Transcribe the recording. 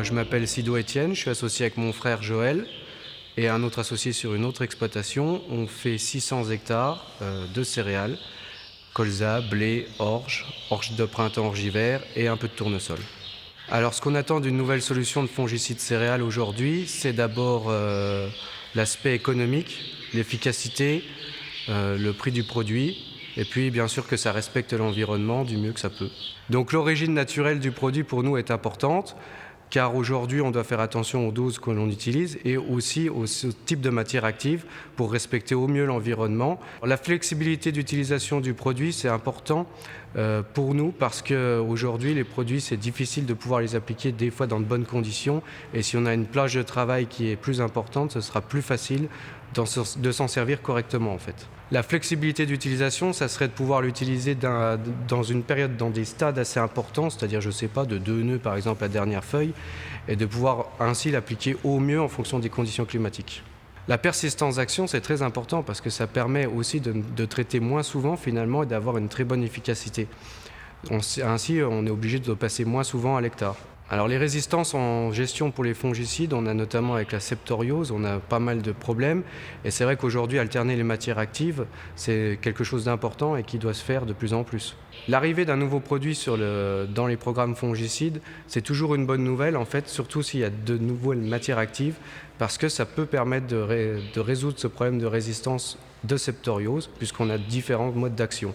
Je m'appelle Sido Etienne, je suis associé avec mon frère Joël et un autre associé sur une autre exploitation. On fait 600 hectares de céréales, colza, blé, orge, orge de printemps, orge d'hiver et un peu de tournesol. Alors ce qu'on attend d'une nouvelle solution de fongicide céréales aujourd'hui, c'est d'abord l'aspect économique, l'efficacité, le prix du produit, et puis bien sûr que ça respecte l'environnement du mieux que ça peut. Donc l'origine naturelle du produit pour nous est importante, car aujourd'hui on doit faire attention aux doses que l'on utilise et aussi au type de matière active pour respecter au mieux l'environnement. La flexibilité d'utilisation du produit, c'est important pour nous parce qu'aujourd'hui les produits, c'est difficile de pouvoir les appliquer des fois dans de bonnes conditions, et si on a une plage de travail qui est plus importante, ce sera plus facile de s'en servir correctement en fait. La flexibilité d'utilisation, ça serait de pouvoir l'utiliser dans une période, dans des stades assez importants, c'est-à-dire, je ne sais pas, de 2 nœuds par exemple la dernière feuille, et de pouvoir ainsi l'appliquer au mieux en fonction des conditions climatiques. La persistance d'action, c'est très important parce que ça permet aussi de traiter moins souvent finalement et d'avoir une très bonne efficacité. Ainsi, on est obligé de passer moins souvent à l'hectare. Alors les résistances en gestion pour les fongicides, on a notamment avec la septoriose, on a pas mal de problèmes, et c'est vrai qu'aujourd'hui alterner les matières actives, c'est quelque chose d'important et qui doit se faire de plus en plus. L'arrivée d'un nouveau produit dans les programmes fongicides, c'est toujours une bonne nouvelle en fait, surtout s'il y a de nouvelles matières actives, parce que ça peut permettre de résoudre ce problème de résistance de septoriose, puisqu'on a différents modes d'action.